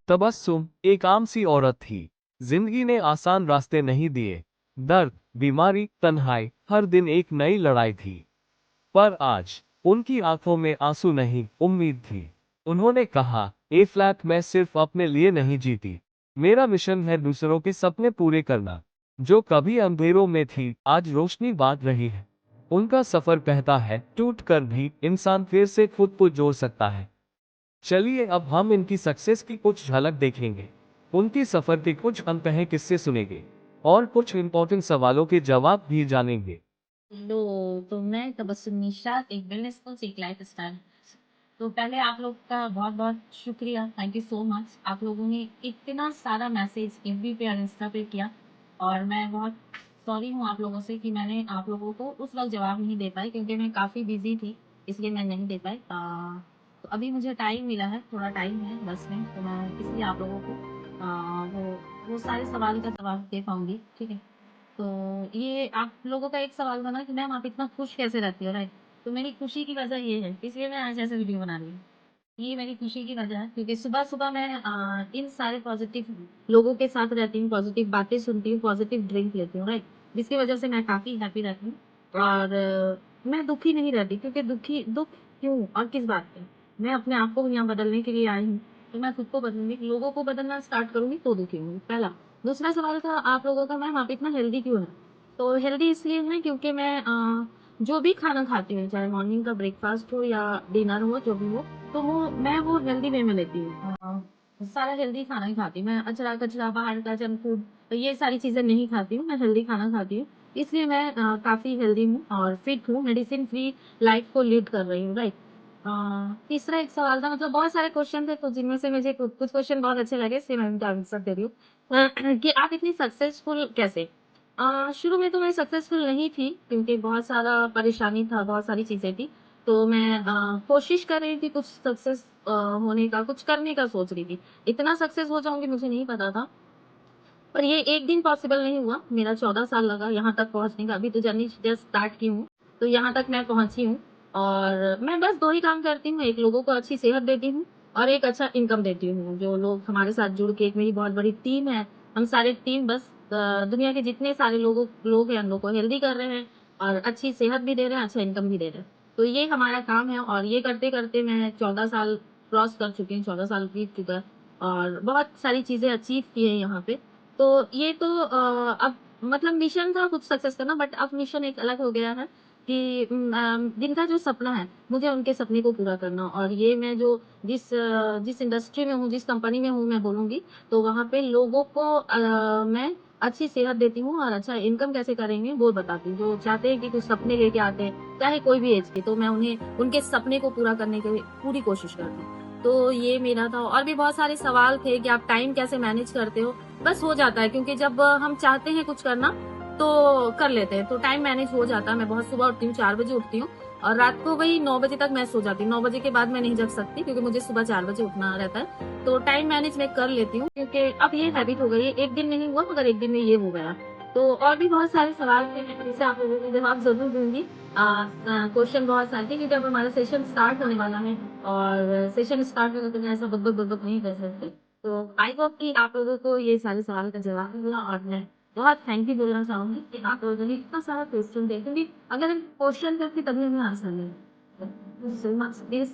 तबस्सुम एक आम सी औरत थी। जिंदगी ने आसान रास्ते नहीं दिए। दर्द, बीमारी, तन्हाई, हर दिन एक नई लड़ाई थी। पर आज उनकी आंखों में आंसू नहीं, उम्मीद थी। उन्होंने कहा, ए फ्लैट मैं सिर्फ अपने लिए नहीं जीती। मेरा मिशन है दूसरों के सपने पूरे करना। जो कभी अंधेरों में थी, आज रोशनी बांट रही है। उनका सफर कहता है, टूट कर भी इंसान फिर से खुद को जोड़ सकता है। चलिए अब हम इनकी सक्सेस की कुछ झलक देखेंगे। उनकी सफर के कुछ अनकहे किस्से सुनेंगे और कुछ इंपॉर्टेंट सवालों के जवाब भी जानेंगे। हेलो। तो मैं तबस्सुम निशात, एक वेलनेस कोच, एक लाइफ स्टाइल। तो पहले आप लोग का बहुत बहुत शुक्रिया, थैंक यू सो मच। आप लोगों ने इतना सारा मैसेज एफबी पे और इंस्टा पे किया, और मैं बहुत सॉरी हूँ आप लोगों से कि मैंने आप लोगों को उस वक्त जवाब नहीं दे पाई, क्योंकि मैं काफ़ी बिजी थी, इसलिए मैं नहीं दे पाई। तो अभी मुझे टाइम मिला है, थोड़ा टाइम है बस में, तो मैं इसलिए आप लोगों को वो सारे सवाल का जवाब दे पाऊंगी, ठीक है। तो ये आप लोगों का एक सवाल था ना कि मैम आप इतना खुश कैसे रहती हो, राइट? तो मेरी खुशी की वजह ये है, इसलिए मैं आज ऐसे वीडियो बना रही हूँ। ये मेरी खुशी की वजह है, क्योंकि सुबह सुबह मैं इन सारे पॉजिटिव लोगों के साथ रहती हूँ, पॉजिटिव बातें सुनती हूँ, पॉजिटिव ड्रिंक लेती हूँ, राइट? जिसकी वजह से मैं काफी हैप्पी रहती हूँ। और मैं दुखी नहीं रहती, क्योंकि दुख क्यों और किस बात पे? मैं अपने आप को यहाँ बदलने के लिए आई हूँ। तो मैं खुद को बदलूंगी, लोगों को बदलना स्टार्ट करूंगी तो दुखी हूँ, पहला। दूसरा सवाल था आप लोगों का, मैम आप इतना हेल्दी क्यों है? तो हेल्दी इसलिए है क्योंकि मैं जो भी खाना खाती हूँ, चाहे मॉर्निंग का ब्रेकफास्ट हो या डिनर हो, जो भी हो, तो मैं वो हेल्दी वे में लेती हूँ। सारा हेल्दी खाना ही खाती हूँ मैं, अचरा कचरा बाहर का जंक फूड, तो ये सारी चीजें नहीं खाती हूँ, मैं हेल्दी खाना खाती हूँ। इसलिए मैं काफी हेल्दी हूँ और फिट हूँ, मेडिसिन फ्री लाइफ को लीड कर रही हूँ, राइट? तीसरा एक सवाल था, मतलब बहुत सारे क्वेश्चन थे, तो जिनमें से मुझे कुछ क्वेश्चन बहुत अच्छे लगे, इसलिए मैं उनका आंसर दे रही हूँ। कि आप इतनी सक्सेसफुल कैसे? शुरू में तो मैं सक्सेसफुल नहीं थी, क्योंकि बहुत सारा परेशानी था, बहुत सारी चीजें थी। तो मैं कोशिश कर रही थी कुछ सक्सेस होने का, कुछ करने का सोच रही थी। इतना सक्सेस हो जाऊंगी मुझे नहीं पता था, पर ये एक दिन पॉसिबल नहीं हुआ। मेरा 14 साल लगा यहाँ तक पहुंचने का, अभी तो जर्नी जस्ट स्टार्ट की हूँ, तो यहाँ तक मैं पहुंची हूँ। और मैं बस दो ही काम करती हूँ, एक लोगों को अच्छी सेहत देती हूँ और एक अच्छा इनकम देती हूँ। जो लोग हमारे साथ जुड़ के, एक मेरी बहुत बड़ी टीम है, हम सारे टीम बस दुनिया के जितने सारे लोग हैं, हम लोग को हेल्दी कर रहे हैं और अच्छी सेहत भी दे रहे हैं, अच्छा इनकम भी दे रहे हैं। तो ये हमारा काम है, और ये करते करते मैं 14 साल क्रॉस कर चुकी हूँ, 14 साल बीत चुका है, और बहुत सारी चीजें अचीव की है यहाँ पे। तो ये तो अब मतलब मिशन था कुछ सक्सेस करना, बट अब मिशन एक अलग हो गया है कि जिनका जो सपना है, मुझे उनके सपने को पूरा करना। और ये मैं जो जिस इंडस्ट्री में हूँ, जिस कंपनी में हूँ, मैं बोलूँगी, तो वहाँ पे लोगों को मैं अच्छी सेहत देती हूँ और अच्छा इनकम कैसे करेंगे वो बताती हूँ। जो चाहते हैं कि कुछ सपने लेके आते हैं, चाहे कोई भी एज के, तो मैं उन्हें उनके सपने को पूरा करने की पूरी कोशिश करती हूँ। तो ये मेरा था, और भी बहुत सारे सवाल थे कि आप टाइम कैसे मैनेज करते हो। बस हो जाता है, क्योंकि जब हम चाहते हैं कुछ करना तो कर लेते हैं, तो टाइम मैनेज हो जाता है। मैं बहुत सुबह उठती हूँ, 4 बजे उठती हूँ, और रात को वही 9 बजे तक मैं सो जाती हूँ। 9 बजे के बाद मैं नहीं जग सकती, क्योंकि मुझे सुबह 4 बजे उठना रहता है। तो टाइम मैनेज मैं कर लेती हूँ, क्योंकि अब ये हैबिट हो गई है। एक दिन नहीं हुआ, मगर एक दिन में ये हो गया। तो और भी बहुत सारे सवाल थे, मैं जिसे आप लोगों को जवाब जरूर दूंगी। क्वेश्चन बहुत सारे थे, क्योंकि अब हमारा सेशन स्टार्ट होने वाला है, और सेशन स्टार्ट होगा तो मैं ऐसा बक बक बक बक नहीं कर सकती। तो आई होप कि आप लोगों को ये सारे सवाल का जवाब मिला, और मैं बहुत थैंक यू बोलना चाहूंगी कि आप लोगों ने इतना सारा क्वेश्चन दिया, क्योंकि अगर हम क्वेश्चन करते तभी हमें आंसर मिले। So much this.